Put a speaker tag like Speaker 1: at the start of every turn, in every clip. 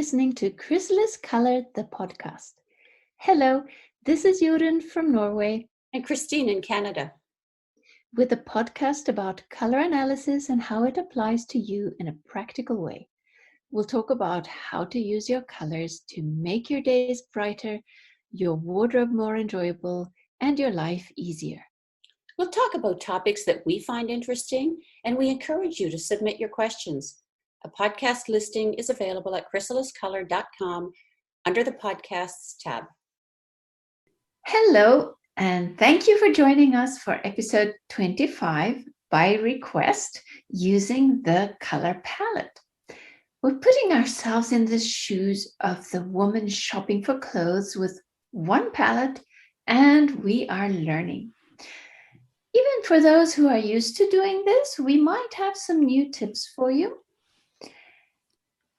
Speaker 1: listening to Chrysalis Colour, the podcast. Hello, this is Jorunn from Norway.
Speaker 2: And Christine in Canada.
Speaker 1: With a podcast about colour analysis and how it applies to you in a practical way. We'll talk about how to use your colours to make your days brighter, your wardrobe more enjoyable, and your life easier.
Speaker 2: We'll talk about topics that we find interesting, and we encourage you to submit your questions. A podcast listing is available at chrysaliscolor.com under the Podcasts tab.
Speaker 1: Hello, and thank you for joining us for episode 25 by request using the color palette. We're putting ourselves in the shoes of the woman shopping for clothes with one palette, and we are learning. Even for those who are used to doing this, we might have some new tips for you.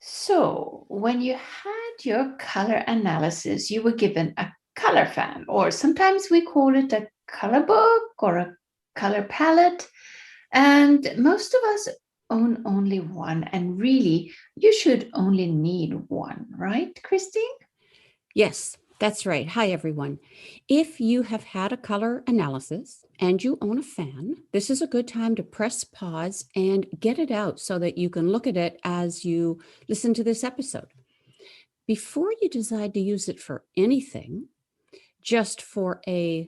Speaker 1: So, when you had your color analysis, you were given a color fan, or sometimes we call it a color book or a color palette. And most of us own only one, and really, you should only need one, right, Christine?
Speaker 3: Yes, that's right. Hi, everyone. If you have had a color analysis and you own a fan, this is a good time to press pause and get it out so that you can look at it as you listen to this episode. Before you decide to use it for anything, just for a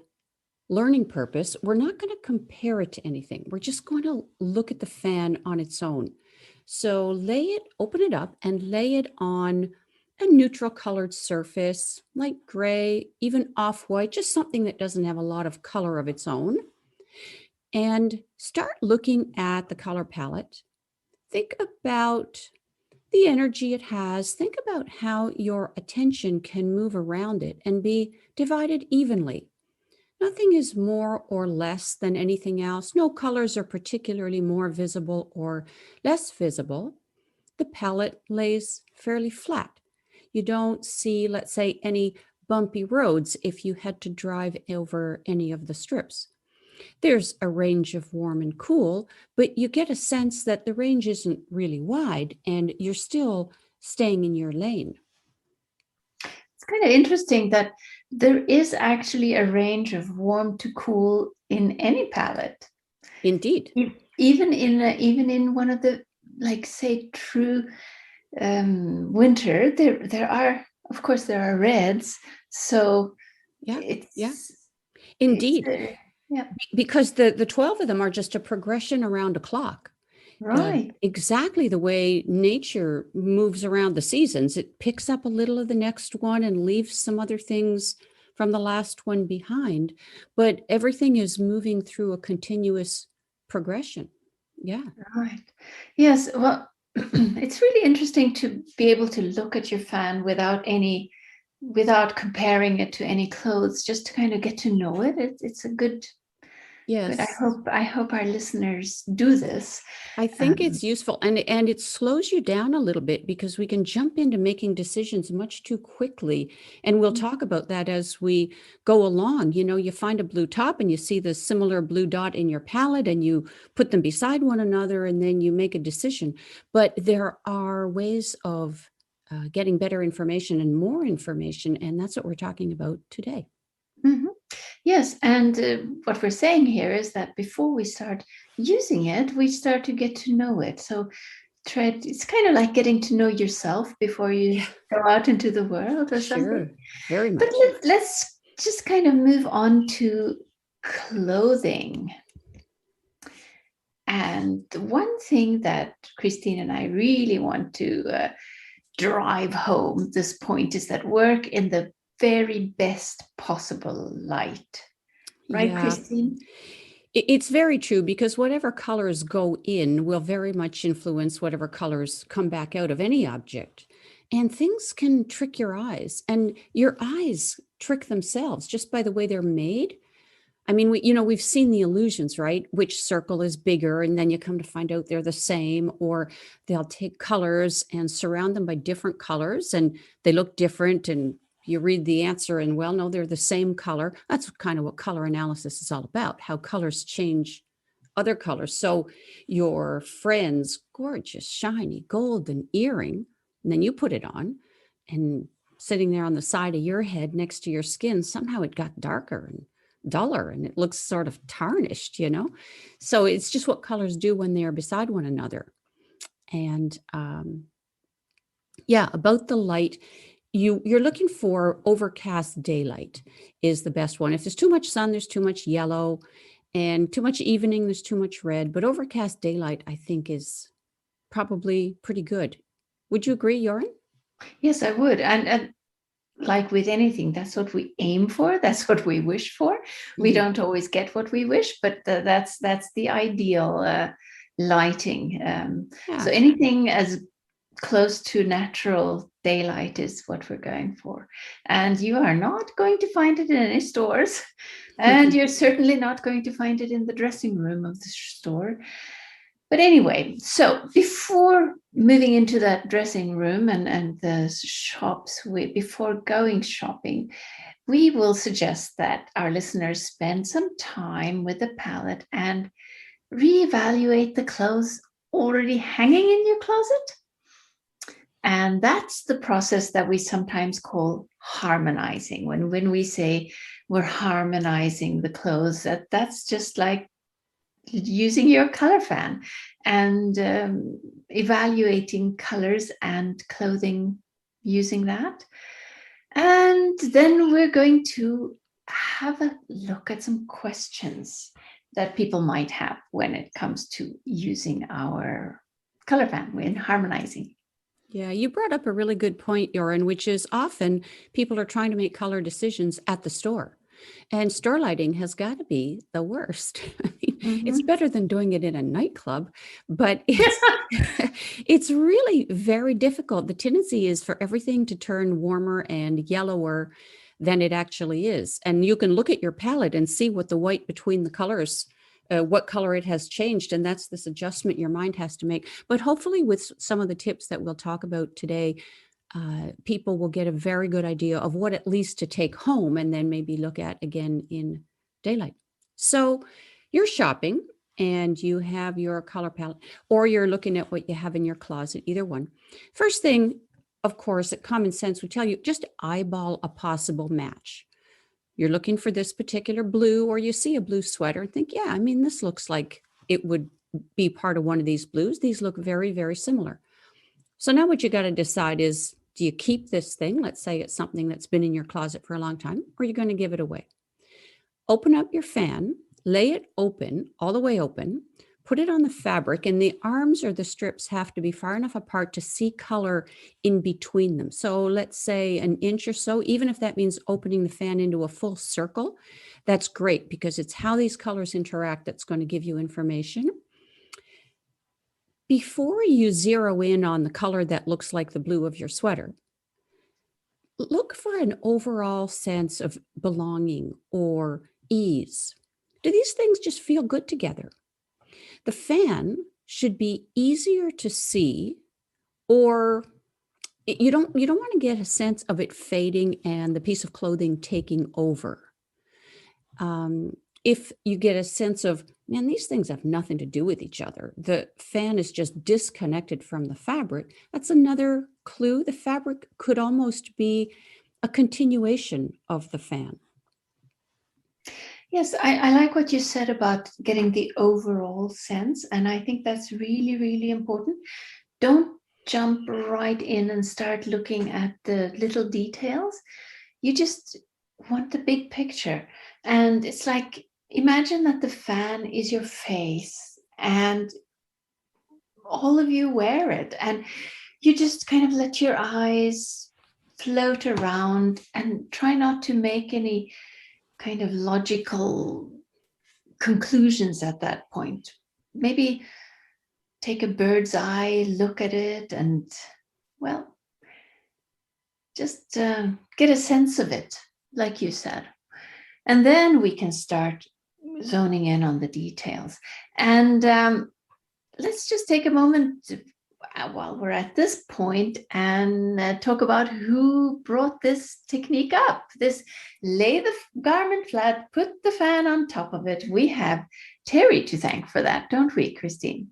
Speaker 3: learning purpose, we're not going to compare it to anything. We're just going to look at the fan on its own. So open it up and lay it on a neutral colored surface, light gray, even off-white, just something that doesn't have a lot of color of its own. And start looking at the color palette. Think about the energy it has. Think about how your attention can move around it and be divided evenly. Nothing is more or less than anything else. No colors are particularly more visible or less visible. The palette lays fairly flat. You don't see, let's say, any bumpy roads if you had to drive over any of the strips. There's a range of warm and cool, but you get a sense that the range isn't really wide and you're still staying in your lane.
Speaker 1: It's kind of interesting that there is actually a range of warm to cool in any palette.
Speaker 3: Indeed.
Speaker 1: Even in one of the, like, say, true winter, there are, of course, there are reds. So
Speaker 3: Indeed. Because the 12 of them are just a progression around a clock.
Speaker 1: Right.
Speaker 3: Exactly the way nature moves around the seasons. It picks up a little of the next one and leaves some other things from the last one behind. But everything is moving through a continuous progression. Yeah.
Speaker 1: Right. Yes. Well, it's really interesting to be able to look at your fan without comparing it to any clothes, just to kind of get to know it. It's a good.
Speaker 3: Yes.
Speaker 1: But I hope our listeners do this.
Speaker 3: I think it's useful, and it slows you down a little bit because we can jump into making decisions much too quickly. And we'll talk about that as we go along. You know, you find a blue top and you see the similar blue dot in your palette and you put them beside one another and then you make a decision. But there are ways of getting better information and more information. And that's what we're talking about today.
Speaker 1: Mm-hmm. Yes, and what we're saying here is that before we start using it, we start to get to know it. So it's kind of like getting to know yourself before you go out into the world or something.
Speaker 3: Very much.
Speaker 1: But let's just kind of move on to clothing. And one thing that Christine and I really want to drive home this point is that work in the very best possible light. Right, Christine?
Speaker 3: It's very true, because whatever colors go in will very much influence whatever colors come back out of any object. And things can trick your eyes, and your eyes trick themselves just by the way they're made. I mean, we've seen the illusions, right? Which circle is bigger, and then you come to find out they're the same, or they'll take colors and surround them by different colors and they look different, and you read the answer and, well, no, they're the same color. That's kind of what color analysis is all about, how colors change other colors. So your friend's gorgeous, shiny, golden earring And then you put it on, and sitting there on the side of your head next to your skin, somehow it got darker and duller and it looks sort of tarnished, So it's just what colors do when they are beside one another. And about the light, you're looking for overcast daylight is the best one. If there's too much sun, there's too much yellow, and too much evening, there's too much red. But overcast daylight, I think, is probably pretty good. Would you agree, Jorunn?
Speaker 1: Yes, I would. And like with anything, that's what we aim for. That's what we wish for. We don't always get what we wish, but that's the ideal lighting. So anything as close to natural daylight is what we're going for. And you are not going to find it in any stores. And you're certainly not going to find it in the dressing room of the store. But anyway, so before moving into that dressing room and the shops, before going shopping, we will suggest that our listeners spend some time with the palette and reevaluate the clothes already hanging in your closet. And that's the process that we sometimes call harmonizing. When we say we're harmonizing the clothes, that's just like using your color fan and evaluating colors and clothing using that. And then we're going to have a look at some questions that people might have when it comes to using our color fan when harmonizing.
Speaker 3: Yeah, you brought up a really good point, Jorunn, which is often people are trying to make color decisions at the store. And store lighting has got to be the worst. I mean, it's better than doing it in a nightclub, but it's really very difficult. The tendency is for everything to turn warmer and yellower than it actually is. And you can look at your palette and see what the white between the colors, what color it has changed. And that's this adjustment your mind has to make. But hopefully with some of the tips that we'll talk about today, people will get a very good idea of what at least to take home and then maybe look at again in daylight. So you're shopping and you have your color palette, or you're looking at what you have in your closet, either one. First thing, of course, common sense would tell you, just eyeball a possible match. You're looking for this particular blue, or you see a blue sweater and think, yeah, I mean, this looks like it would be part of one of these blues. These look very, very similar. So now what you got to decide is, do you keep this thing? Let's say it's something that's been in your closet for a long time, or you're going to give it away. Open up your fan, lay it open, all the way open, put it on the fabric, and the arms or the strips have to be far enough apart to see color in between them. So let's say an inch or so, even if that means opening the fan into a full circle, that's great because it's how these colors interact that's going to give you information. Before you zero in on the color that looks like the blue of your sweater, look for an overall sense of belonging or ease. Do these things just feel good together? The fan should be easier to see, or you don't want to get a sense of it fading and the piece of clothing taking over. If you get a sense of, man, these things have nothing to do with each other, the fan is just disconnected from the fabric, that's another clue. The fabric could almost be a continuation of the fan.
Speaker 1: Yes, I like what you said about getting the overall sense. And I think that's really, really important. Don't jump right in and start looking at the little details. You just want the big picture. And it's like, imagine that the fan is your face and all of you wear it. And you just kind of let your eyes float around and try not to make any kind of logical conclusions at that point. Maybe take a bird's eye look at it and, well, just get a sense of it, like you said. And then we can start zoning in on the details. And let's just take a moment while we're at this point and talk about who brought this technique up. This lay the garment flat, put the fan on top of it. We have Terry to thank for that, don't we, Christine?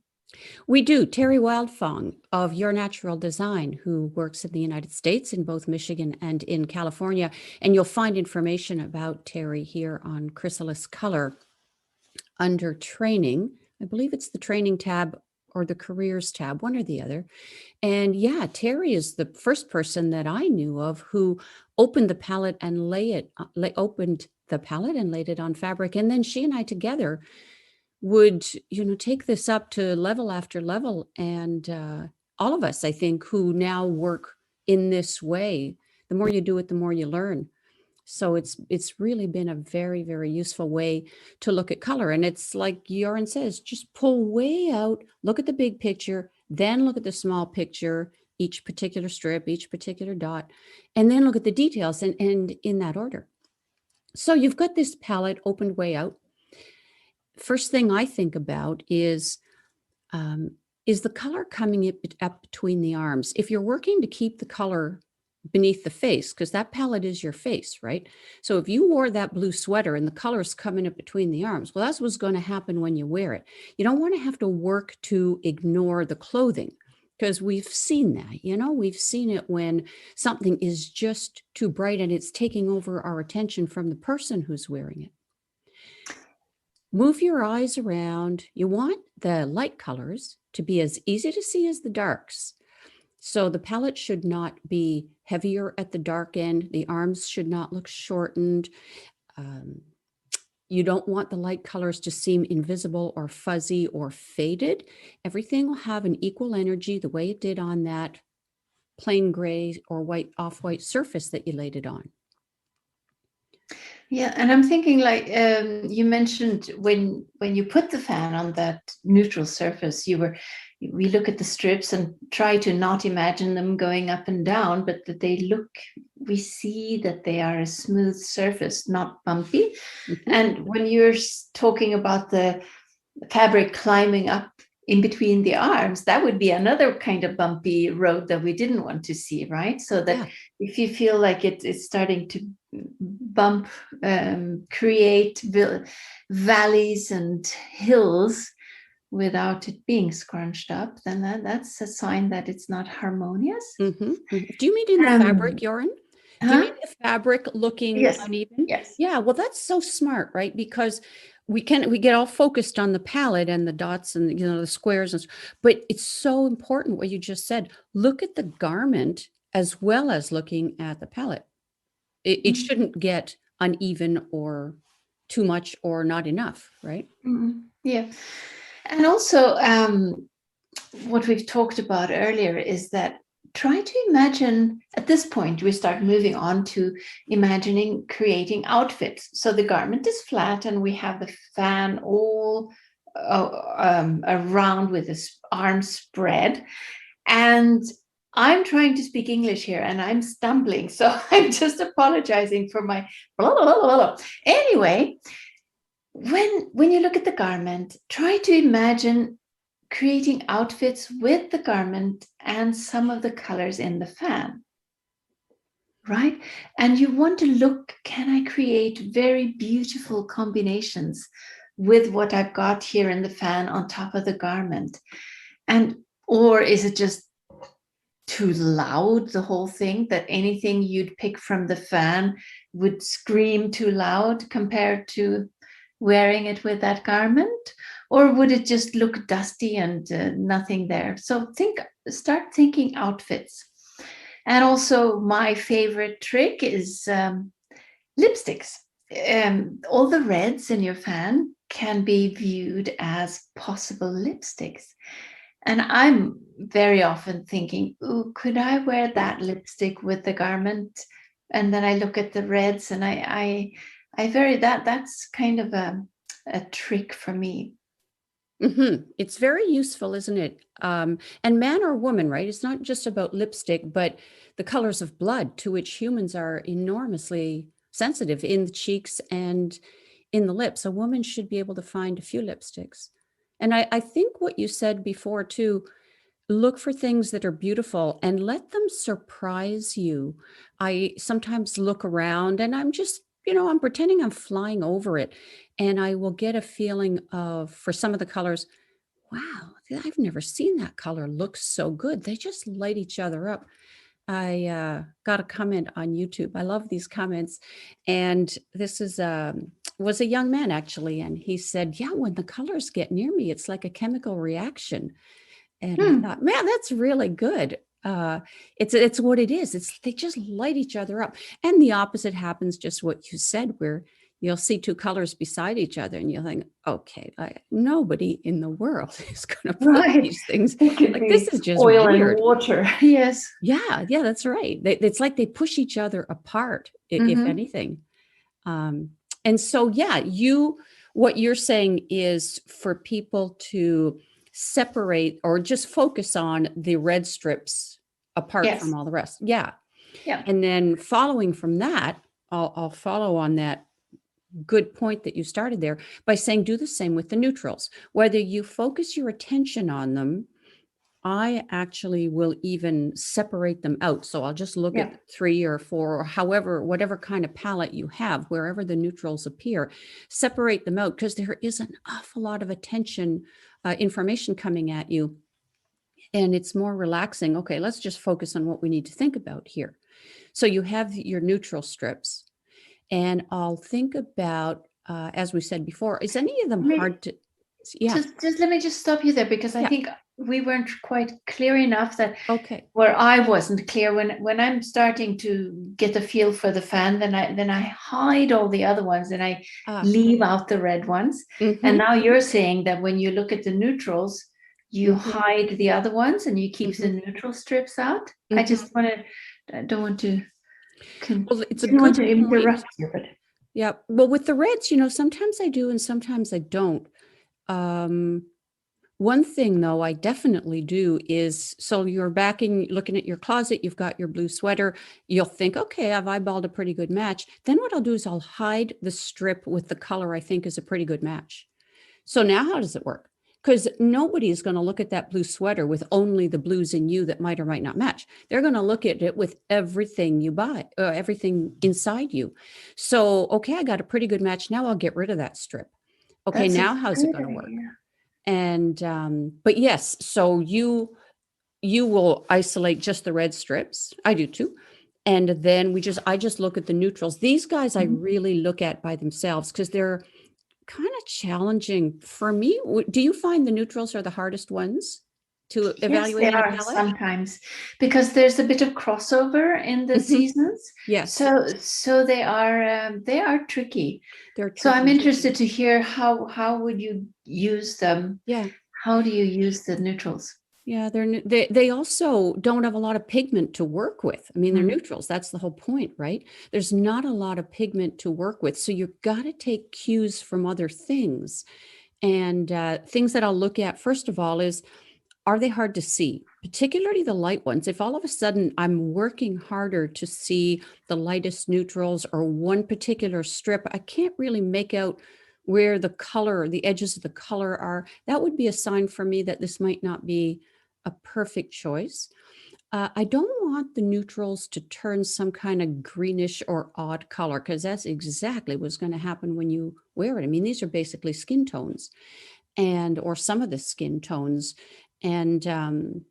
Speaker 3: We do. Terry Wildfong of Your Natural Design, who works in the United States in both Michigan and in California. And you'll find information about Terry here on Chrysalis Colour under training. I believe it's the training tab or the careers tab, one or the other. And yeah, Terry is the first person that I knew of who opened the palette and opened the palette and laid it on fabric. And then she and I together would, take this up to level after level. And all of us, I think, who now work in this way, the more you do it, the more you learn. So it's really been a very, very useful way to look at color. And it's like Jorunn says, just pull way out, look at the big picture, then look at the small picture, each particular strip, each particular dot, and then look at the details and in that order. So you've got this palette opened way out. First thing I think about is the color coming up between the arms? If you're working to keep the color beneath the face, because that palette is your face, right? So if you wore that blue sweater and the color's coming up between the arms, well, that's what's going to happen when you wear it. You don't want to have to work to ignore the clothing, because we've seen that, we've seen it when something is just too bright and it's taking over our attention from the person who's wearing it. Move your eyes around. You want the light colors to be as easy to see as the darks. So the palette should not be heavier at the dark end. The arms should not look shortened. You don't want the light colors to seem invisible or fuzzy or faded. Everything will have an equal energy the way it did on that plain gray or white, off-white surface that you laid it on.
Speaker 1: Yeah, and I'm thinking like you mentioned when you put the fan on that neutral surface, we look at the strips and try to not imagine them going up and down, but that we see that they are a smooth surface, not bumpy. Mm-hmm. And when you're talking about the fabric climbing up in between the arms, that would be another kind of bumpy road that we didn't want to see, right? So that if you feel like it's starting to bump, create valleys and hills without it being scrunched up, then that's a sign that it's not harmonious.
Speaker 3: Mm-hmm. Do you mean in the fabric, Jorunn? Do you mean the fabric looking uneven?
Speaker 1: Yes.
Speaker 3: Yeah, well, that's so smart, right? Because we get all focused on the palette and the dots and the squares, but it's so important what you just said. Look at the garment as well as looking at the palette. It shouldn't get uneven or too much or not enough, right?
Speaker 1: Mm-hmm. Yeah. And also, what we've talked about earlier is that try to imagine, at this point, we start moving on to imagining creating outfits. So the garment is flat and we have the fan all around with this arm spread. And I'm trying to speak English here and I'm stumbling. So I'm just apologizing for my blah, blah, blah, blah. Anyway, when you look at the garment, try to imagine creating outfits with the garment and some of the colors in the fan, right? And you want to look, can I create very beautiful combinations with what I've got here in the fan on top of the garment? Or is it just too loud, the whole thing, that anything you'd pick from the fan would scream too loud compared to wearing it with that garment? Or would it just look dusty and nothing there? So start thinking outfits. And also my favorite trick is lipsticks. All the reds in your fan can be viewed as possible lipsticks. And I'm very often thinking, ooh, could I wear that lipstick with the garment? And then I look at the reds and that's kind of a trick for me.
Speaker 3: Mm-hmm. It's very useful, isn't it? And man or woman, right? It's not just about lipstick, but the colors of blood, to which humans are enormously sensitive in the cheeks and in the lips. A woman should be able to find a few lipsticks. And I think what you said before too, look for things that are beautiful and let them surprise you. I sometimes look around and I'm just, I'm pretending I'm flying over it. And I will get a feeling of, for some of the colors, wow, I've never seen that color look so good. They just light each other up. I got a comment on YouTube. I love these comments. And this is was a young man actually. And he said, yeah, when the colors get near me, it's like a chemical reaction. And I thought, man, that's really good. It's what it is. It's they just light each other up. And the opposite happens, just what you said, where you'll see two colors beside each other and you'll think, okay, nobody in the world is going to put
Speaker 1: Right.
Speaker 3: these things.
Speaker 1: It could
Speaker 3: Like
Speaker 1: be
Speaker 3: this is just
Speaker 1: oil
Speaker 3: weird.
Speaker 1: and water. Yes.
Speaker 3: Yeah, that's right. It's like they push each other apart, if anything. And so, yeah, what you're saying is for people to separate or just focus on the red strips apart
Speaker 1: Yes.
Speaker 3: from all the rest. Yeah.
Speaker 1: Yeah.
Speaker 3: And then following from that, I'll follow on that good point that you started there by saying do the same with the neutrals. Whether you focus your attention on them, I actually will even separate them out. So I'll just look at 3 or 4 or however, whatever kind of palette you have, wherever the neutrals appear, separate them out because there is an awful lot of attention, information coming at you. And it's more relaxing. Okay, let's just focus on what we need to think about here. So you have your neutral strips. And I'll think about, as we said before, is any of them hard to, yeah.
Speaker 1: Just let me just stop you there because I think we weren't quite clear enough that where I wasn't clear when I'm starting to get the feel for the fan, then I hide all the other ones and I leave out the red ones. And now you're saying that when you look at the neutrals, you hide the other ones and you keep the neutral strips out. I don't want to.
Speaker 3: Well, it's a good point.
Speaker 1: Interrupt you, but
Speaker 3: yeah. Well, with the reds, sometimes I do and sometimes I don't. One thing though, I definitely do is, so you're back in looking at your closet, you've got your blue sweater, you'll think, okay, I've eyeballed a pretty good match. Then what I'll do is I'll hide the strip with the color I think is a pretty good match. So now how does it work? Because nobody is going to look at that blue sweater with only the blues in you that might or might not match. They're going to look at it with everything you buy, everything inside you. So, okay, I got a pretty good match. Now I'll get rid of that strip. Okay, now how's it going to work? And, but yes, so you will isolate just the red strips. I do too. And then I just look at the neutrals. These guys I really look at by themselves because they're kind of challenging for me. Do you find the neutrals are the hardest ones to evaluate in a palette?
Speaker 1: Sometimes because there's a bit of crossover in the seasons.
Speaker 3: Yes.
Speaker 1: So they are tricky. So I'm interested to hear how would you use them?
Speaker 3: Yeah.
Speaker 1: How do you use the neutrals?
Speaker 3: Yeah, they also don't have a lot of pigment to work with. I mean, they're neutrals. That's the whole point, right? There's not a lot of pigment to work with. So you've got to take cues from other things. And things that I'll look at, first of all, is, are they hard to see? Particularly the light ones. If all of a sudden I'm working harder to see the lightest neutrals or one particular strip, I can't really make out where the color, the edges of the color are, that would be a sign for me that this might not be a perfect choice. I don't want the neutrals to turn some kind of greenish or odd color because that's exactly what's going to happen when you wear it. I mean, these are basically skin tones or some of the skin tones. And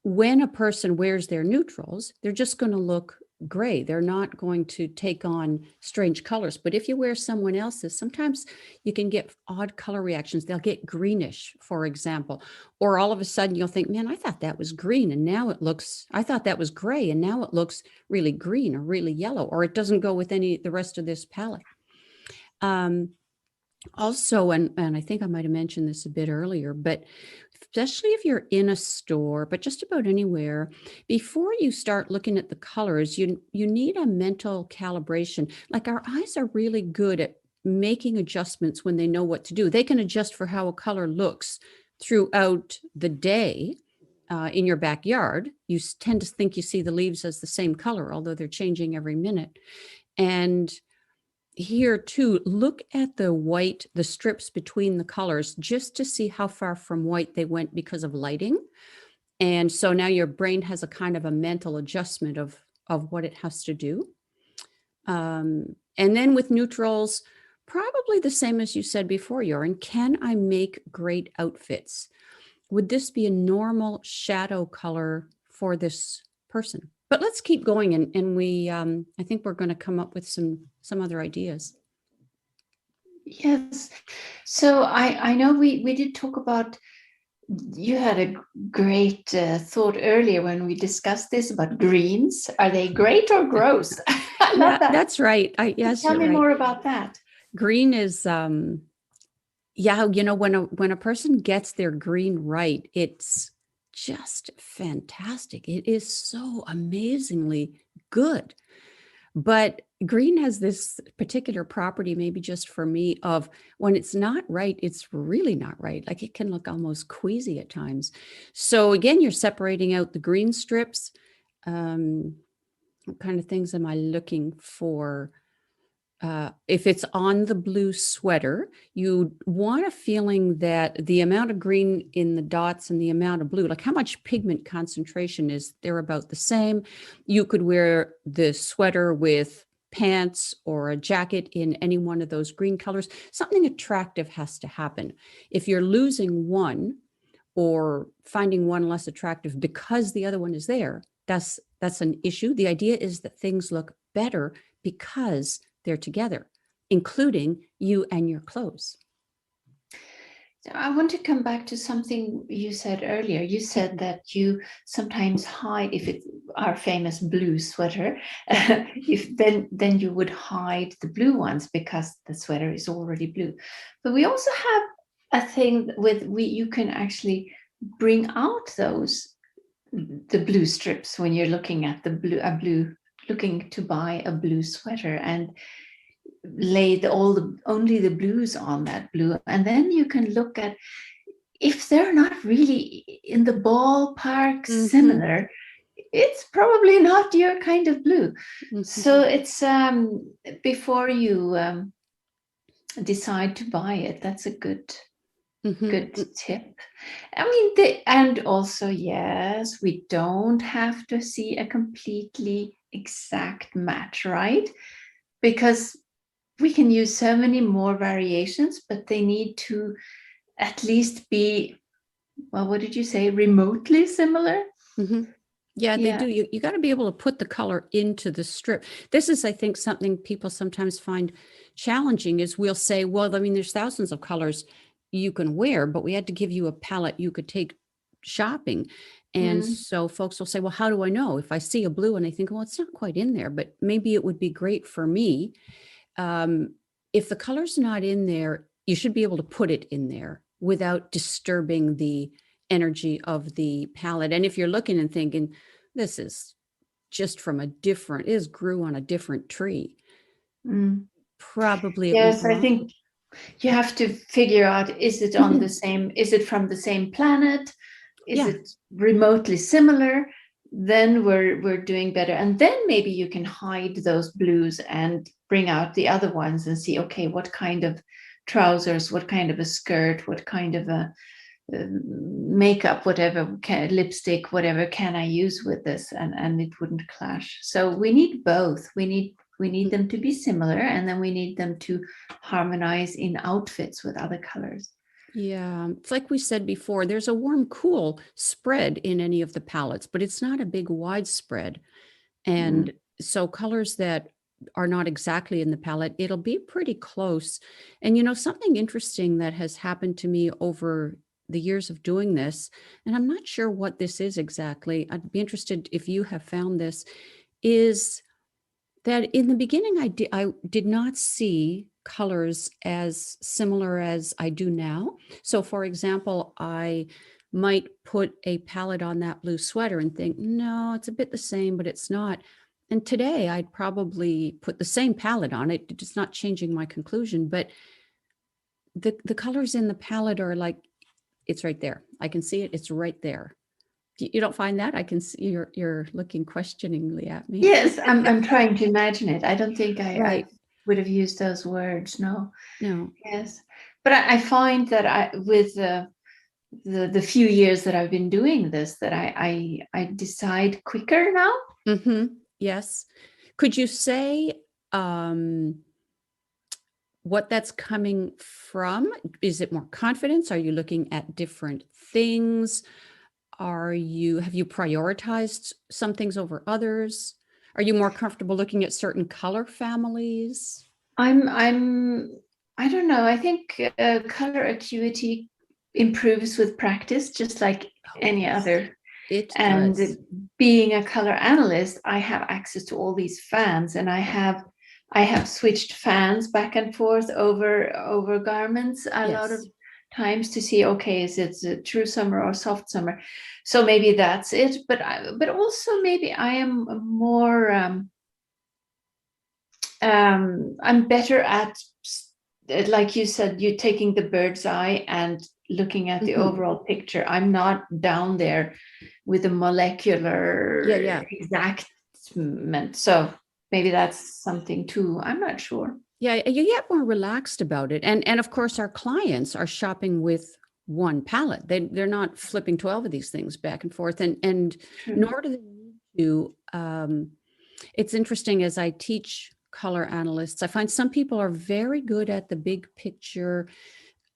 Speaker 3: when a person wears their neutrals, they're just going to look gray. They're not going to take on strange colors. But if you wear someone else's, sometimes you can get odd color reactions. They'll get greenish, for example, or all of a sudden you'll think, man, I thought that was green. And now I thought that was gray. And now it looks really green or really yellow, or it doesn't go with the rest of this palette. Also, and I think I might have mentioned this a bit earlier, but especially if you're in a store, but just about anywhere, before you start looking at the colors, you need a mental calibration. Like our eyes are really good at making adjustments when they know what to do. They can adjust for how a color looks throughout the day. In your backyard, you tend to think you see the leaves as the same color, although they're changing every minute. And here too, look at the strips between the colors just to see how far from white they went because of lighting. And so now your brain has a kind of a mental adjustment of what it has to do. And then with neutrals, Probably the same as you said before, Jorunn. Can I make great outfits? Would this be a normal shadow color for this person? But let's keep going, and we I think we're going to come up with some other ideas.
Speaker 1: Yes. So I know we did talk about, you had a great thought earlier when we discussed this about greens. Are they great or gross? I love that.
Speaker 3: That's right. Yes,
Speaker 1: Tell me
Speaker 3: right.
Speaker 1: more about that.
Speaker 3: Green is yeah, when a person gets their green right, it's just fantastic. It is so amazingly good. But green has this particular property, maybe just for me, of when it's not right, it's really not right. Like it can look almost queasy at times. So again, you're separating out the green strips. What kind of things am I looking for? If it's on the blue sweater, you want a feeling that the amount of green in the dots and the amount of blue, like how much pigment concentration is there, about the same. You could wear the sweater with pants or a jacket in any one of those green colors. Something attractive has to happen. If you're losing one or finding one less attractive because the other one is there, that's an issue. The idea is that things look better because they're together, including you and your clothes.
Speaker 1: I want to come back to something you said earlier. You said that you sometimes hide, if it's our famous blue sweater, if then you would hide the blue ones because the sweater is already blue. But we also have a thing with you can actually bring out the blue strips when you're looking at looking to buy a blue sweater, and lay only the blues on that blue, and then you can look at if they're not really in the ballpark similar, it's probably not your kind of blue. So it's before you decide to buy it, that's a good tip. I mean, and also, yes, we don't have to see a completely exact match, right? Because we can use so many more variations, but they need to at least be, well, what did you say? Remotely similar?
Speaker 3: Yeah, they do. You got to be able to put the color into the strip. This is, I think, something people sometimes find challenging is we'll say, well, I mean, there's thousands of colors you can wear, but we had to give you a palette you could take shopping. And so folks will say, well, how do I know? If I see a blue and I think, well, it's not quite in there, but maybe it would be great for me. If the color's not in there, you should be able to put it in there without disturbing the energy of the palette. And if you're looking and thinking, this is just from grew on a different tree, probably.
Speaker 1: Yes, I think you have to figure out, is it on the same, is it from the same planet? Is it remotely similar? Then we're doing better. And then maybe you can hide those blues and bring out the other ones and see, okay, what kind of trousers, what kind of a skirt, what kind of a makeup, whatever, lipstick, whatever can I use with this, and it wouldn't clash. So we need both. We need them to be similar, and then we need them to harmonize in outfits with other colors.
Speaker 3: Yeah, it's like we said before, there's a warm, cool spread in any of the palettes, but it's not a big wide spread. And so colors that are not exactly in the palette, it'll be pretty close. And something interesting that has happened to me over the years of doing this, and I'm not sure what this is exactly, I'd be interested if you have found this, is that in the beginning I did not see colors as similar as I do now. So for example, I might put a palette on that blue sweater and think, no, it's a bit the same, but it's not. And today I'd probably put the same palette on it. It's not changing my conclusion, but the colors in the palette are like, it's right there. I can see it. It's right there. You don't find that? I can see you're looking questioningly at me.
Speaker 1: Yes, I'm trying to imagine it. I don't think I would have used those words. No. Yes, but I find that with the few years that I've been doing this, that I decide quicker now.
Speaker 3: Yes. Could you say what that's coming from? Is it more confidence? Are you looking at different things? Have you prioritized some things over others? Are you more comfortable looking at certain color families?
Speaker 1: I don't know. I think color acuity improves with practice, just like any other.
Speaker 3: It
Speaker 1: And
Speaker 3: does.
Speaker 1: being a color analyst, I have access to all these fans, and I have switched fans back and forth over garments a lot of
Speaker 3: Yes.
Speaker 1: times to see, okay, is it a true summer or soft summer? So maybe that's it. But also maybe I am more I'm better at, like you said, you taking the bird's eye and looking at the overall picture. I'm not down there with a molecular
Speaker 3: Yeah.
Speaker 1: exactment. So maybe that's something too. I'm not sure.
Speaker 3: Yeah, you get more relaxed about it. And of course our clients are shopping with one palette. They're not flipping 12 of these things back and forth, and
Speaker 1: True.
Speaker 3: nor do they need to. It's interesting, as I teach color analysts, I find some people are very good at the big picture,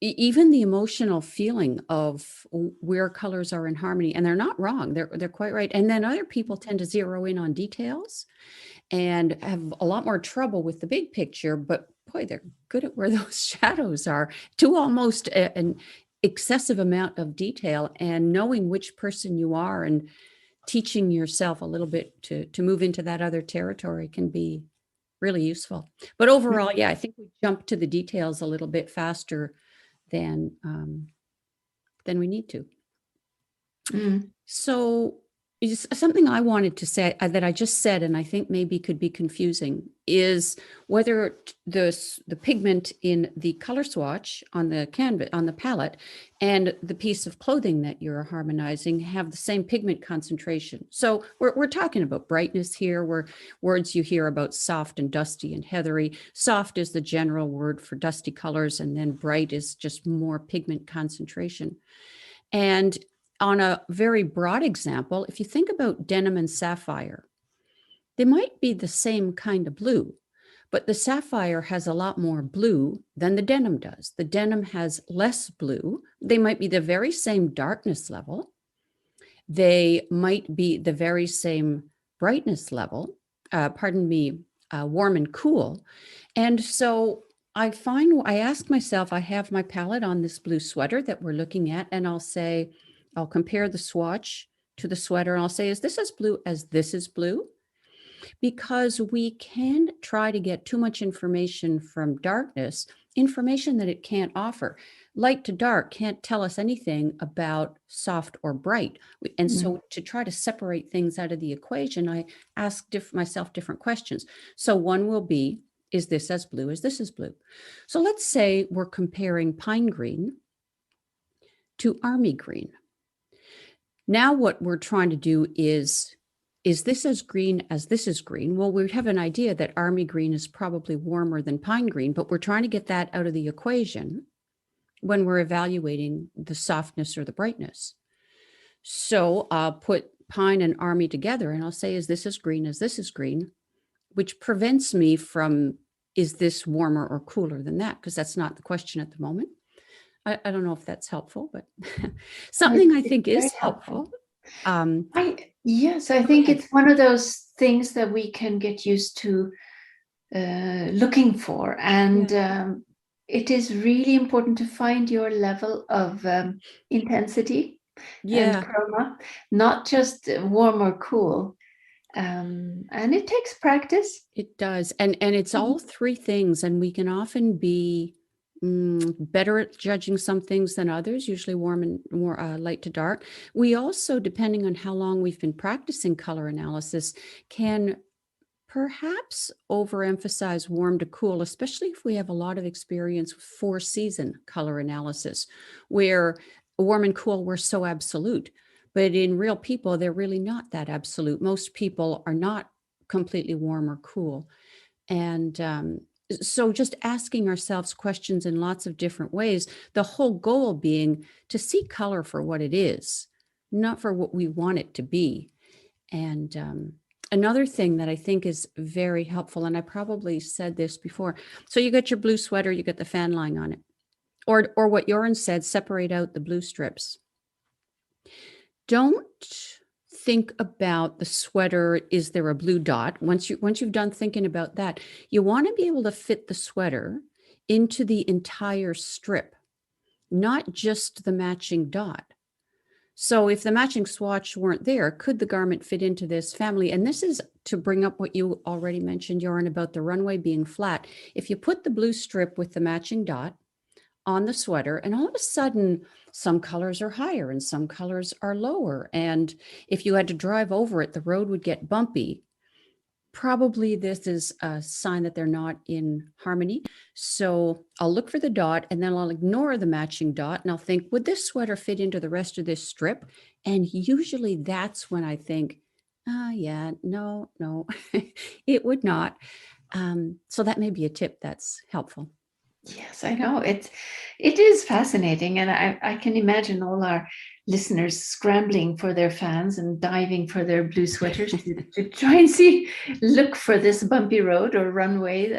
Speaker 3: even the emotional feeling of where colors are in harmony, and they're not wrong. They're quite right. And then other people tend to zero in on details and have a lot more trouble with the big picture, but boy, they're good at where those shadows are, to almost an excessive amount of detail, and knowing which person you are and teaching yourself a little bit to move into that other territory can be really useful. But overall, yeah, I think we jump to the details a little bit faster than we need to. So something I wanted to say that I just said, and I think maybe could be confusing, is whether the pigment in the color swatch on the canvas, on the palette, and the piece of clothing that you're harmonizing have the same pigment concentration. So we're talking about brightness here, where words you hear about soft and dusty and heathery. Soft is the general word for dusty colors, and then bright is just more pigment concentration. And on a very broad example, if you think about denim and sapphire, they might be the same kind of blue, but the sapphire has a lot more blue than the denim does. The denim has less blue. They might be the very same darkness level. They might be the very same brightness level, warm and cool. And so I ask myself, I have my palette on this blue sweater that we're looking at, and I'll compare the swatch to the sweater, and I'll say, is this as blue as this is blue? Because we can try to get too much information from darkness, information that it can't offer. Light to dark can't tell us anything about soft or bright. And so to try to separate things out of the equation, I ask myself different questions. So one will be, is this as blue as this is blue? So let's say we're comparing pine green to army green. Now what we're trying to do is this as green as this is green? Well, we have an idea that army green is probably warmer than pine green, but we're trying to get that out of the equation when we're evaluating the softness or the brightness. So I'll put pine and army together, and I'll say, is this as green as this is green? Which prevents me from, is this warmer or cooler than that? Because that's not the question at the moment. I don't know if that's helpful, but something I think is helpful.
Speaker 1: Yes, I think it's one of those things that we can get used to looking for. And it is really important to find your level of intensity and chroma, not just warm or cool. And it takes practice.
Speaker 3: It does. And it's all three things. And we can often be better at judging some things than others, usually warm and more light to dark. We also, depending on how long we've been practicing color analysis, can perhaps overemphasize warm to cool, especially if we have a lot of experience with 4-season color analysis, where warm and cool were so absolute. But in real people, they're really not that absolute. Most people are not completely warm or cool. And so just asking ourselves questions in lots of different ways, the whole goal being to see color for what it is, not for what we want it to be. And Another thing that I think is very helpful, and I probably said this before. So you got your blue sweater, you got the fan lying on it. Or what Jorunn said, separate out the blue strips. Don't think about the sweater. Is there a blue dot? Once you've done thinking about that, you want to be able to fit the sweater into the entire strip, not just the matching dot. So if the matching swatch weren't there, could the garment fit into this family? And this is to bring up what you already mentioned, Jorunn, about the runway being flat. If you put the blue strip with the matching dot on the sweater, and all of a sudden some colors are higher and some colors are lower, and if you had to drive over it, the road would get bumpy. Probably this is a sign that they're not in harmony. So I'll look for the dot, and then I'll ignore the matching dot, and I'll think, would this sweater fit into the rest of this strip? And usually that's when I think, yeah, no, it would not. So that may be a tip that's helpful.
Speaker 1: Yes, I know. It is fascinating. And I can imagine all our listeners scrambling for their fans and diving for their blue sweaters to try and look for this bumpy road or runway.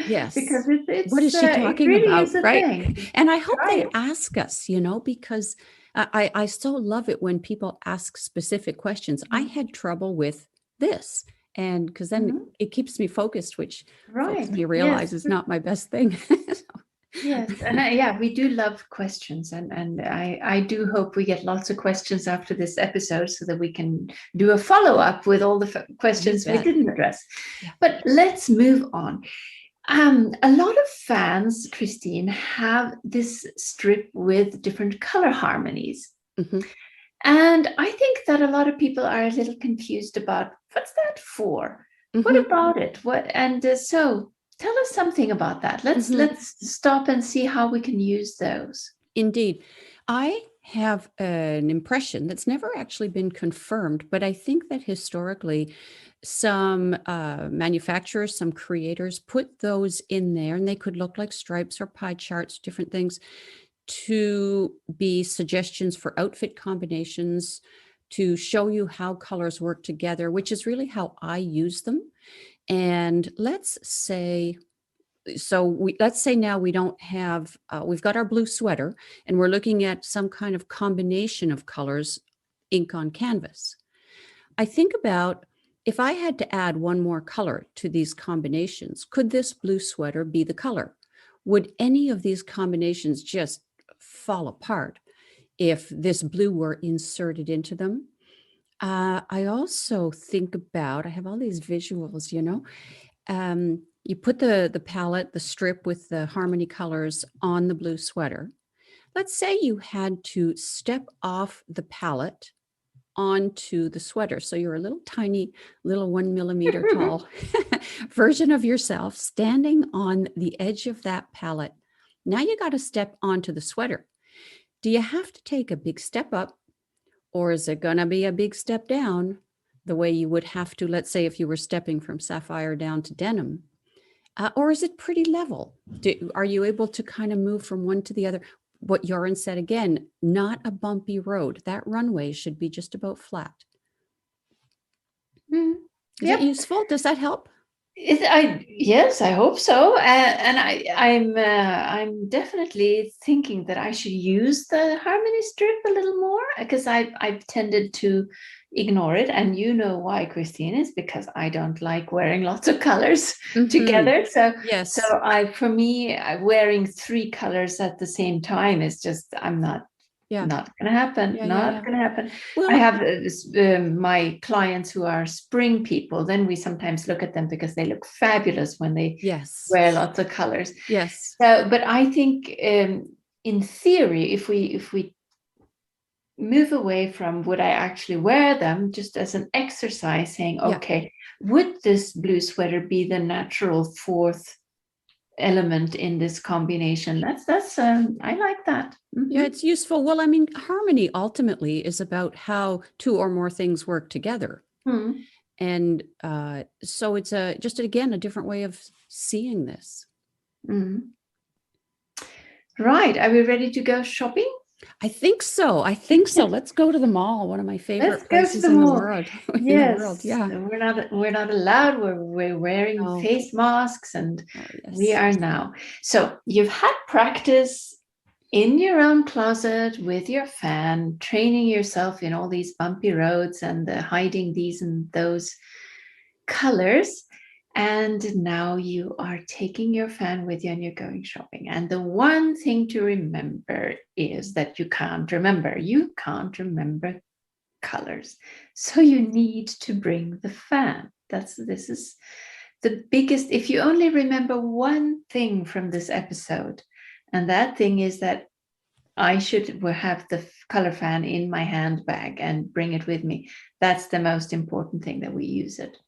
Speaker 3: Yes.
Speaker 1: Because it's
Speaker 3: what is she talking
Speaker 1: really
Speaker 3: about?
Speaker 1: is a
Speaker 3: right.
Speaker 1: thing.
Speaker 3: And I hope they ask us, because I so love it when people ask specific questions. I had trouble with this. And because then it keeps me focused, which folks may realize is not my best thing.
Speaker 1: Yes, and we do love questions, and I do hope we get lots of questions after this episode so that we can do a follow-up with all the questions we didn't address.
Speaker 3: Yeah.
Speaker 1: But let's move on. A lot of fans, Christine, have this strip with different color harmonies.
Speaker 3: Mm-hmm.
Speaker 1: And I think that a lot of people are a little confused about what's that for? Mm-hmm. What about it? So tell us something about that. Let's stop and see how we can use those.
Speaker 3: Indeed. I have an impression that's never actually been confirmed, but I think that historically some manufacturers, some creators put those in there, and they could look like stripes or pie charts, different things, to be suggestions for outfit combinations, to show you how colors work together, which is really how I use them. And let's say now we don't have, we've got our blue sweater and we're looking at some kind of combination of colors, ink on canvas. I think about, if I had to add one more color to these combinations, could this blue sweater be the color? Would any of these combinations just fall apart if this blue were inserted into them? I also think about, I have all these visuals, you put the palette, the strip with the harmony colors on the blue sweater. Let's say you had to step off the palette onto the sweater. So you're a little tiny, little 1 millimeter tall version of yourself standing on the edge of that palette. Now you got to step onto the sweater. Do you have to take a big step up, or is it going to be a big step down the way you would have to, let's say, if you were stepping from sapphire down to denim? Or is it pretty level? Are you able to kind of move from one to the other? What Jorunn said again, not a bumpy road. That runway should be just about flat. Is that useful? Does that help?
Speaker 1: Yes, I hope so. And I'm definitely thinking that I should use the harmony strip a little more, because I've tended to ignore it. And you know why, Christine, is because I don't like wearing lots of colors together. So
Speaker 3: yes.
Speaker 1: So for me, wearing 3 colors at the same time is just, not going to happen. Not going to happen. Well, I have my clients who are spring people. Then we sometimes look at them because they look fabulous when they wear lots of colors.
Speaker 3: Yes.
Speaker 1: So, but I think in theory, if we move away from would I actually wear them, just as an exercise, saying, okay, would this blue sweater be the natural 4th element in this combination? That's I like that.
Speaker 3: Yeah, it's useful. Well, I mean, harmony ultimately is about how 2 or more things work together. And so it's just again a different way of seeing this.
Speaker 1: Right. Are we ready to go shopping?
Speaker 3: I think so. I think so. Let's go to the mall. One of my favorite
Speaker 1: Let's go to
Speaker 3: places
Speaker 1: the
Speaker 3: in the
Speaker 1: mall.
Speaker 3: world. In the world,
Speaker 1: Yes,
Speaker 3: yeah.
Speaker 1: we're not allowed. We're wearing
Speaker 3: Oh,
Speaker 1: face masks, and
Speaker 3: oh
Speaker 1: we
Speaker 3: yes.
Speaker 1: are now. So you've had practice in your own closet with your fan, training yourself in all these bumpy roads and hiding these and those colors. And now you are taking your fan with you and you're going shopping. And the one thing to remember is that you can't remember. You can't remember colors. So you need to bring the fan. This is the biggest. If you only remember one thing from this episode, and that thing is that I should have the color fan in my handbag and bring it with me. That's the most important thing, that we use it.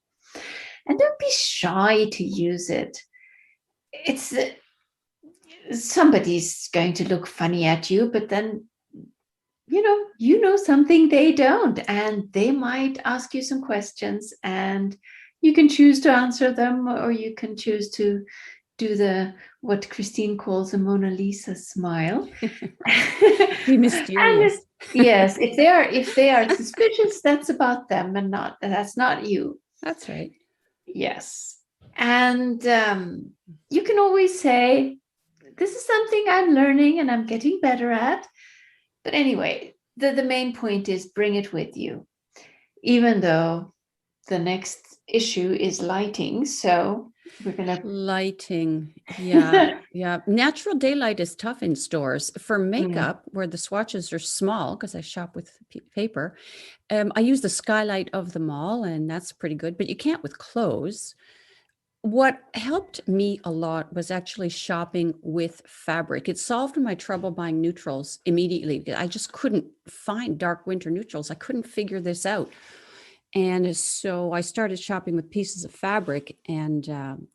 Speaker 1: And don't be shy to use it. It's somebody's going to look funny at you, but then you know something they don't, and they might ask you some questions, and you can choose to answer them, or you can choose to do the what Christine calls a Mona Lisa smile.
Speaker 3: Be mysterious.
Speaker 1: Yes, if they are suspicious, that's about them, and that's not you.
Speaker 3: That's right.
Speaker 1: Yes. And you can always say, this is something I'm learning and I'm getting better at. But anyway, the main point is bring it with you, even though the next issue is lighting. So we're going to.
Speaker 3: Lighting. Yeah. Yeah. Natural daylight is tough in stores. For makeup, where the swatches are small, because I shop with paper, I use the skylight of the mall, and that's pretty good, but you can't with clothes. What helped me a lot was actually shopping with fabric. It solved my trouble buying neutrals immediately. I just couldn't find dark winter neutrals. I couldn't figure this out. And so I started shopping with pieces of fabric, and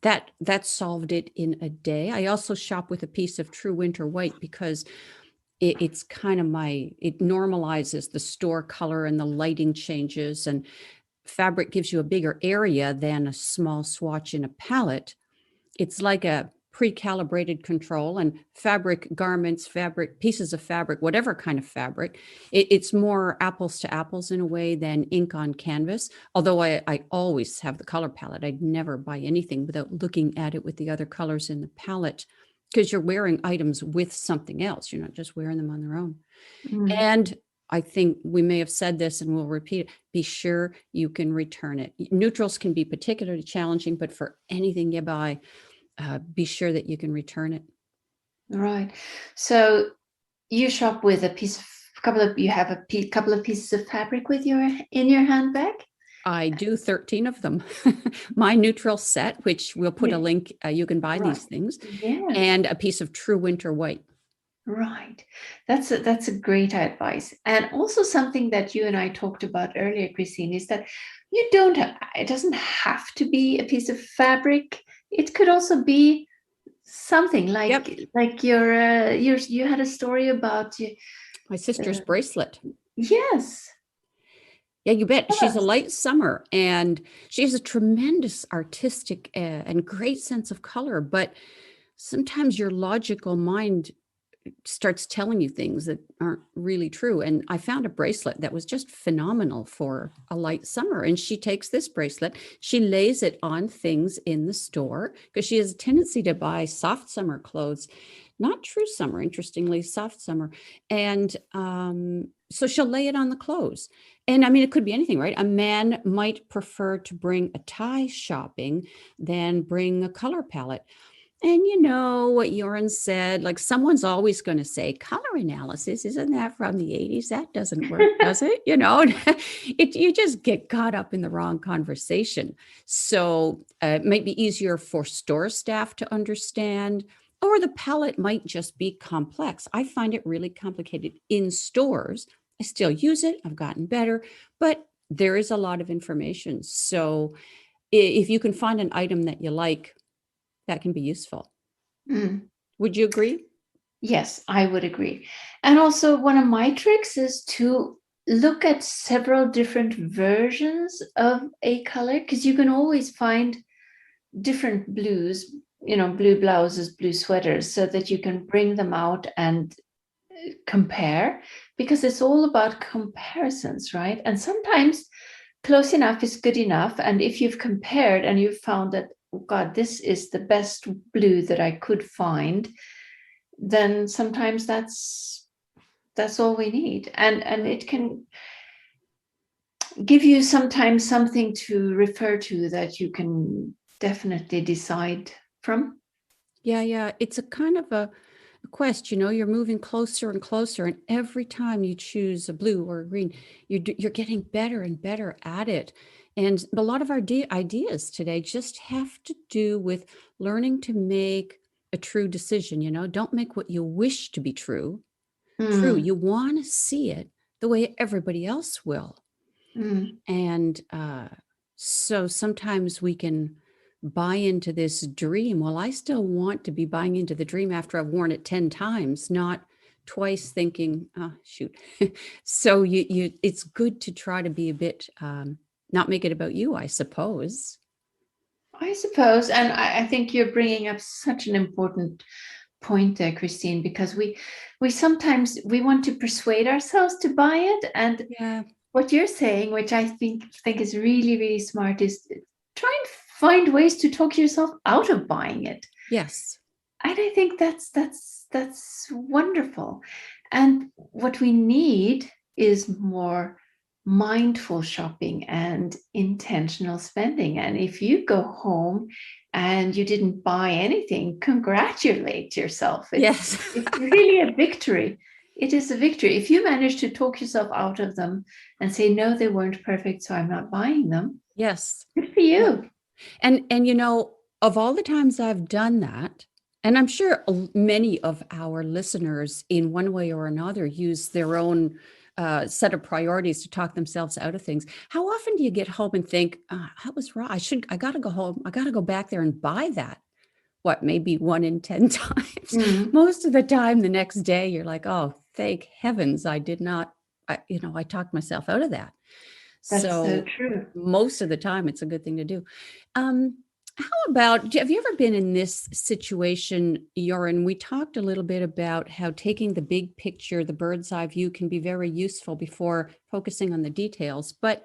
Speaker 3: that solved it in a day. I also shop with a piece of true winter white because it's kind of it normalizes the store color and the lighting changes, and fabric gives you a bigger area than a small swatch in a palette. It's like a pre-calibrated control, and fabric garments, fabric pieces of fabric, whatever kind of fabric, it's more apples to apples in a way than ink on canvas. Although I always have the color palette. I'd never buy anything without looking at it with the other colors in the palette, because you're wearing items with something else. You're not just wearing them on their own. And I think we may have said this and we'll repeat it. Be sure you can return it. Neutrals can be particularly challenging, but for anything you buy, be sure that you can return it.
Speaker 1: Right. So you shop with you have a couple of pieces of fabric in your handbag?
Speaker 3: I do 13 of them. My neutral set, which we'll put a link, you can buy these things, and a piece of true winter white.
Speaker 1: Right. That's a great advice. And also something that you and I talked about earlier, Christine, is that it doesn't have to be a piece of fabric. It could also be something like you had a story about
Speaker 3: my sister's bracelet.
Speaker 1: Yes.
Speaker 3: Yeah, you bet. She's a light summer, and she has a tremendous artistic and great sense of color. But sometimes your logical mind starts telling you things that aren't really true. And I found a bracelet that was just phenomenal for a light summer. And she takes this bracelet, she lays it on things in the store, because she has a tendency to buy soft summer clothes, not true summer, interestingly, soft summer. And so she'll lay it on the clothes. And I mean, it could be anything, right? A man might prefer to bring a tie shopping than bring a color palette. And you know what Jorunn said, like someone's always going to say, color analysis, isn't that from the 80s? That doesn't work, does it? You just get caught up in the wrong conversation. So it might be easier for store staff to understand, or the palette might just be complex. I find it really complicated in stores. I still use it. I've gotten better, but there is a lot of information. So if you can find an item that you like, that can be useful. Would you agree?
Speaker 1: Yes, I would agree. And also one of my tricks is to look at several different versions of a color, because you can always find different blues, blue blouses, blue sweaters, so that you can bring them out and compare, because it's all about comparisons, right? And sometimes close enough is good enough. And if you've compared and you've found that, oh God, this is the best blue that I could find, then sometimes that's all we need. And it can give you sometimes something to refer to that you can definitely decide from.
Speaker 3: Yeah. It's a kind of a quest, you're moving closer and closer. And every time you choose a blue or a green, you're getting better and better at it. And a lot of our ideas today just have to do with learning to make a true decision. Don't make what you wish to be true. True. You want to see it the way everybody else will. And so sometimes we can buy into this dream. Well, I still want to be buying into the dream after I've worn it 10 times, not twice thinking, oh, shoot. So it's good to try to be a bit, not make it about you, I suppose.
Speaker 1: And I think you're bringing up such an important point there, Christine, because we sometimes we want to persuade ourselves to buy it. And what you're saying, which I think is really, really smart, is try and find ways to talk yourself out of buying it.
Speaker 3: Yes.
Speaker 1: And I think that's wonderful. And what we need is more mindful shopping and intentional spending. And if you go home and you didn't buy anything, congratulate yourself.
Speaker 3: Yes.
Speaker 1: It's really a victory. It is a victory. If you manage to talk yourself out of them and say, no, they weren't perfect, so I'm not buying them.
Speaker 3: Yes.
Speaker 1: Good for you.
Speaker 3: And of all the times I've done that, and I'm sure many of our listeners in one way or another use their own set of priorities to talk themselves out of things. How often do you get home and think, I was wrong. I got to go home. I got to go back there and buy that. What, maybe 1 in 10 times. Most of the time, the next day, you're like, oh, thank heavens I did not, I talked myself out of that.
Speaker 1: That's so true.
Speaker 3: Most of the time, it's a good thing to do. How about, have you ever been in this situation, Jorunn? We talked a little bit about how taking the big picture, the bird's eye view, can be very useful before focusing on the details. But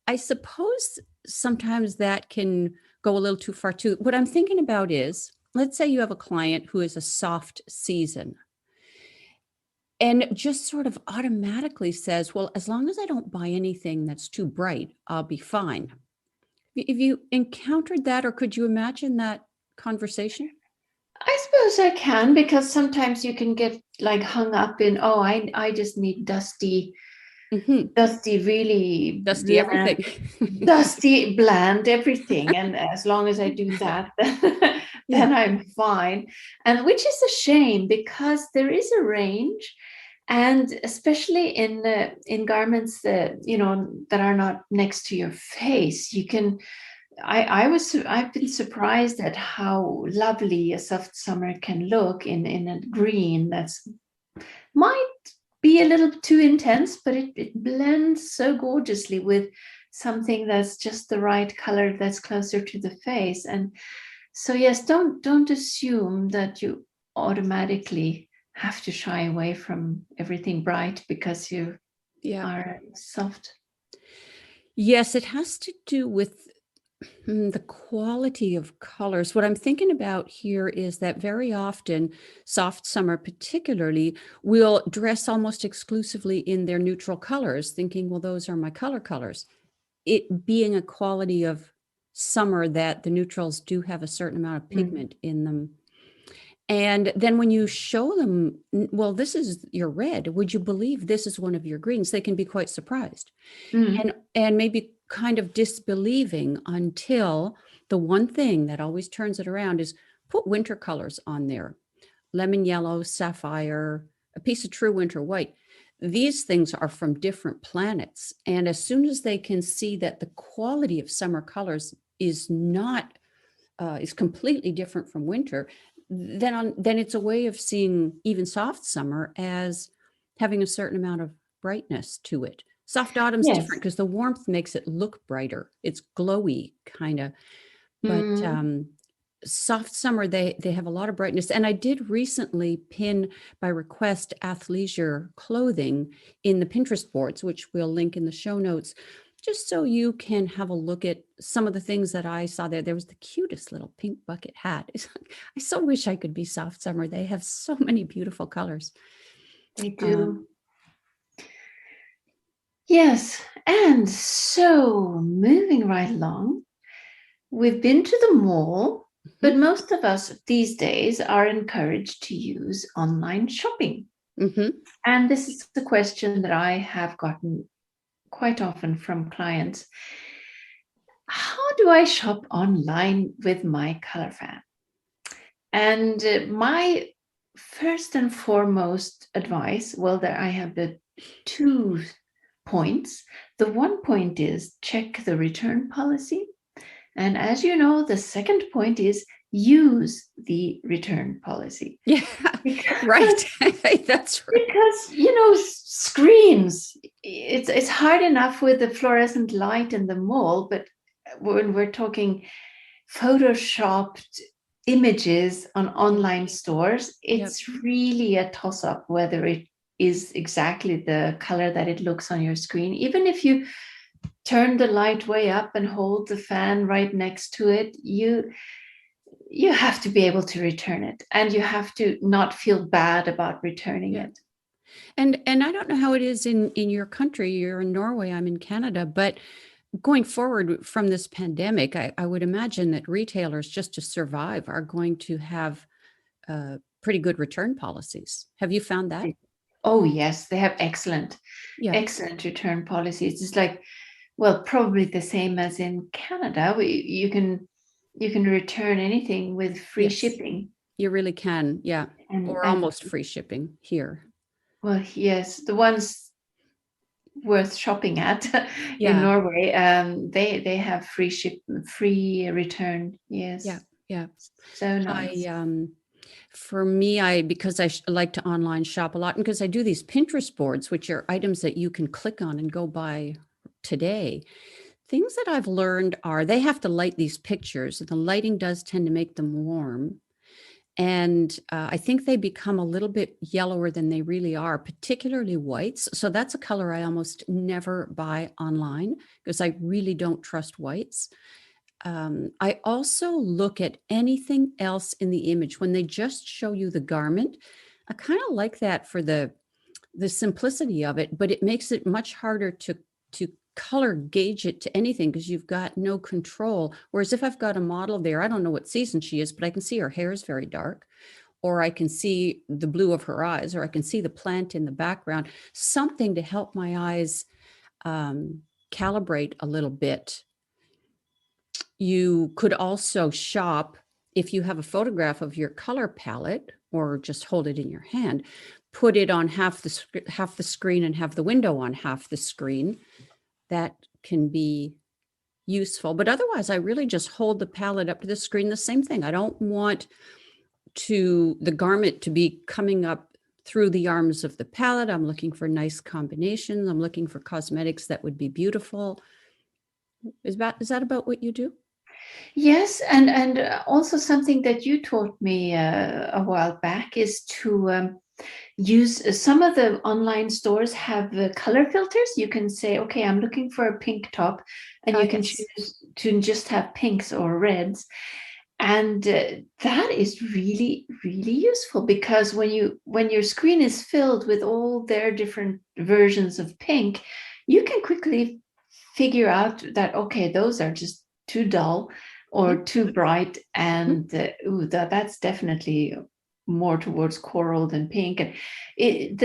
Speaker 3: I suppose sometimes that can go a little too far too. What I'm thinking about is, let's say you have a client who is a soft season and just sort of automatically says, well, as long as I don't buy anything that's too bright, I'll be fine. Have you encountered that, or could you imagine that conversation?
Speaker 1: I suppose I can, because sometimes you can get like hung up in, oh, I just need dusty, really
Speaker 3: dusty
Speaker 1: bland,
Speaker 3: everything.
Speaker 1: dusty, bland everything. And as long as I do that, then I'm fine. And which is a shame, because there is a range. And especially in garments that, that are not next to your face, you can, I've been surprised at how lovely a soft summer can look in a green that's might be a little too intense, but it blends so gorgeously with something that's just the right color that's closer to the face. And so yes, don't assume that you automatically have to shy away from everything bright because you are soft.
Speaker 3: Yes, it has to do with the quality of colors. What I'm thinking about here is that very often soft summer particularly will dress almost exclusively in their neutral colors, thinking, well, those are my colors. It being a quality of summer that the neutrals do have a certain amount of pigment in them. And then when you show them, well, this is your red, would you believe this is one of your greens? They can be quite surprised and maybe kind of disbelieving, until the one thing that always turns it around is put winter colors on there. Lemon yellow, sapphire, a piece of true winter white. These things are from different planets. And as soon as they can see that the quality of summer colors is not, is completely different from winter, then it's a way of seeing even soft summer as having a certain amount of brightness to it. Soft autumn's different because the warmth makes it look brighter. It's glowy kind of. But soft summer, they have a lot of brightness. And I did recently pin by request athleisure clothing in the Pinterest boards, which we'll link in the show notes, just so you can have a look at some of the things that I saw there. There was the cutest little pink bucket hat. I so wish I could be soft summer. They have so many beautiful colors.
Speaker 1: They do. Yes. And so moving right along, we've been to the mall, but most of us these days are encouraged to use online shopping. And this is the question that I have gotten quite often from clients. How do I shop online with my color fan? And my first and foremost advice, well, there I have the 2 points. The one point is check the return policy. And as you know, the second point is use the return policy.
Speaker 3: Yeah, right. That's right.
Speaker 1: Because, screens, it's hard enough with the fluorescent light in the mall, but when we're talking photoshopped images on online stores, it's really a toss-up whether it is exactly the color that it looks on your screen. Even if you turn the light way up and hold the fan right next to it, you have to be able to return it, and you have to not feel bad about returning it.
Speaker 3: And I don't know how it is in your country. You're in Norway, I'm in Canada, but going forward from this pandemic, I would imagine that retailers, just to survive, are going to have pretty good return policies. Have you found that?
Speaker 1: Oh, yes, they have excellent return policies. It's like, well, probably the same as in Canada. You can return anything with free shipping.
Speaker 3: You really can, yeah. Or almost free shipping here.
Speaker 1: Well, yes, the ones worth shopping at in Norway, they have free return. Yes.
Speaker 3: Yeah.
Speaker 1: So nice.
Speaker 3: For me, because I like to online shop a lot, and because I do these Pinterest boards, which are items that you can click on and go buy today. Things that I've learned are they have to light these pictures, and the lighting does tend to make them warm. And I think they become a little bit yellower than they really are, particularly whites. So that's a color I almost never buy online because I really don't trust whites. I also look at anything else in the image when they just show you the garment. I kind of like that for the simplicity of it, but it makes it much harder to color gauge it to anything because you've got no control. Whereas if I've got a model there, I don't know what season she is, but I can see her hair is very dark, or I can see the blue of her eyes, or I can see the plant in the background, something to help my eyes calibrate a little bit. You could also shop, if you have a photograph of your color palette, or just hold it in your hand, put it on half the screen and have the window on half the screen. That can be useful. But otherwise, I really just hold the palette up to the screen. The same thing. I don't want the garment to be coming up through the arms of the palette. I'm looking for nice combinations. I'm looking for cosmetics that would be beautiful. Is that about what you do?
Speaker 1: Yes, and also something that you taught me a while back is to use some of the online stores have color filters. You can say, okay, I'm looking for a pink top, and you can choose to just have pinks or reds. And that is really, really useful because when your screen is filled with all their different versions of pink, you can quickly figure out that, okay, those are just too dull or too bright, and that's definitely more towards coral than pink. And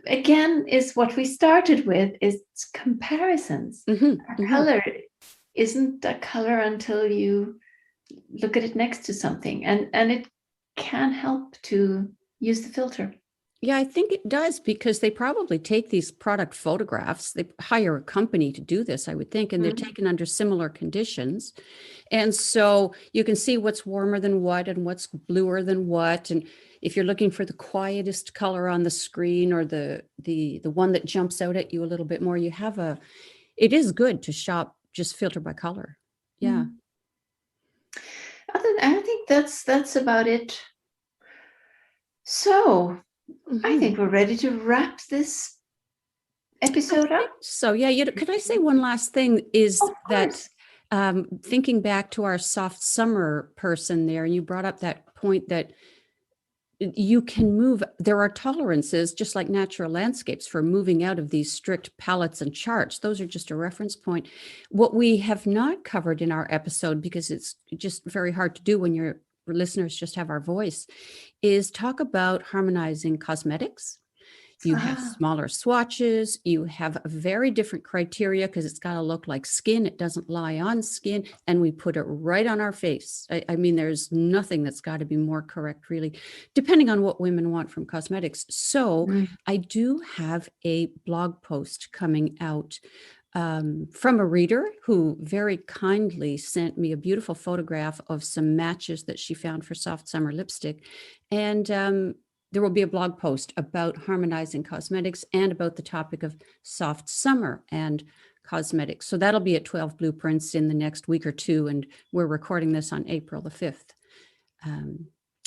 Speaker 1: again is what we started with, is comparisons. Color isn't a color until you look at it next to something, and it can help to use the filter.
Speaker 3: Yeah, I think it does, because they probably take these product photographs. They hire a company to do this, I would think, and they're taken under similar conditions. And so you can see what's warmer than what and what's bluer than what. And if you're looking for the quietest color on the screen, or the one that jumps out at you a little bit more, it is good to shop just filter by color. Yeah.
Speaker 1: I think think that's about it. So I think we're ready to wrap this episode up.
Speaker 3: So yeah, could I say one last thing is
Speaker 1: Of
Speaker 3: that
Speaker 1: course.
Speaker 3: thinking back to our soft summer person there, and you brought up that point that you can move, there are tolerances, just like natural landscapes, for moving out of these strict palettes and charts. Those are just a reference point. What we have not covered in our episode, because it's just very hard to do when your listeners just have our voice, is talk about harmonizing cosmetics. You have smaller swatches. You have a very different criteria because it's got to look like skin. It doesn't lie on skin. And we put it right on our face. I mean, there's nothing that's got to be more correct, really, depending on what women want from cosmetics. So I do have a blog post coming out from a reader who very kindly sent me a beautiful photograph of some matches that she found for soft summer lipstick. And there will be a blog post about harmonizing cosmetics and about the topic of soft summer and cosmetics. So that'll be at 12 Blueprints in the next week or two. And we're recording this on April the 5th.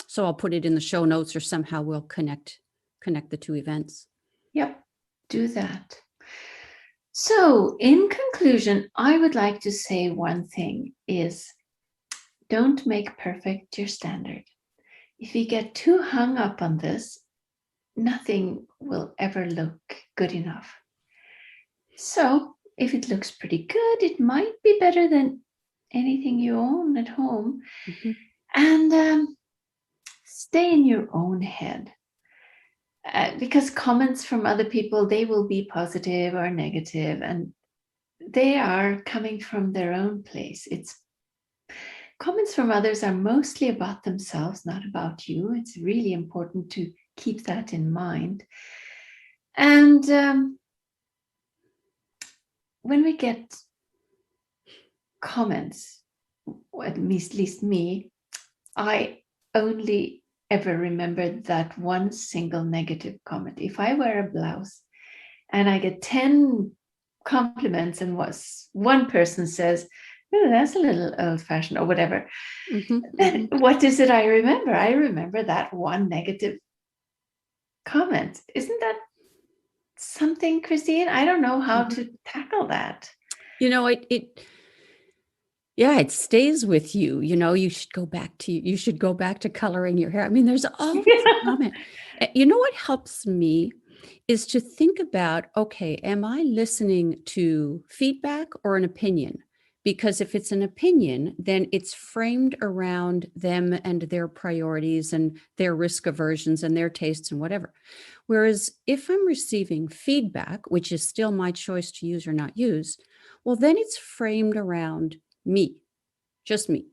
Speaker 3: So I'll put it in the show notes, or somehow we'll connect the two events.
Speaker 1: Yep, do that. So in conclusion, I would like to say one thing is, don't make perfect your standard. If you get too hung up on this, nothing will ever look good enough. So if it looks pretty good, it might be better than anything you own at home. And stay in your own head. Because comments from other people, they will be positive or negative, and they are coming from their own place. Comments from others are mostly about themselves, not about you. It's really important to keep that in mind. And when we get comments, at least me, I only ever remember that one single negative comment. If I wear a blouse and I get 10 compliments and one person says, "Oh, that's a little old-fashioned," or whatever, then what is it I remember? I remember that one negative comment. Isn't that something, Christine? I don't know how to tackle that.
Speaker 3: You know, it stays with you. You know, you should go back to coloring your hair. I mean, there's all this comment. You know what helps me is to think about, okay, am I listening to feedback or an opinion? Because if it's an opinion, then it's framed around them and their priorities and their risk aversions and their tastes and whatever. Whereas if I'm receiving feedback, which is still my choice to use or not use, well, then it's framed around me, just me.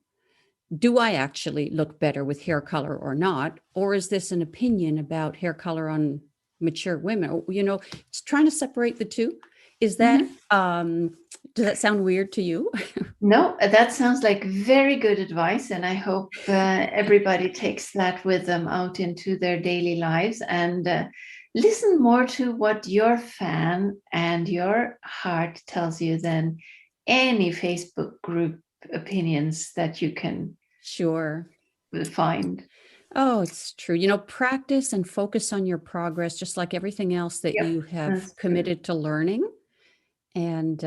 Speaker 3: Do I actually look better with hair color or not? Or is this an opinion about hair color on mature women? You know, it's trying to separate the two. Is that, does that sound weird to you?
Speaker 1: No, that sounds like very good advice. And I hope everybody takes that with them out into their daily lives and listen more to what your fan and your heart tells you than any Facebook group opinions that you can find.
Speaker 3: Oh, it's true. You know, practice and focus on your progress, just like everything else that you have committed to learning. And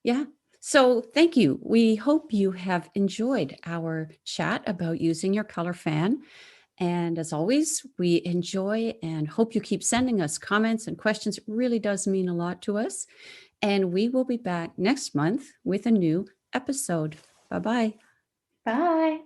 Speaker 3: yeah, so thank you. We hope you have enjoyed our chat about using your color fan. And as always, we enjoy and hope you keep sending us comments and questions. It really does mean a lot to us. And we will be back next month with a new episode. Bye-bye.
Speaker 1: Bye.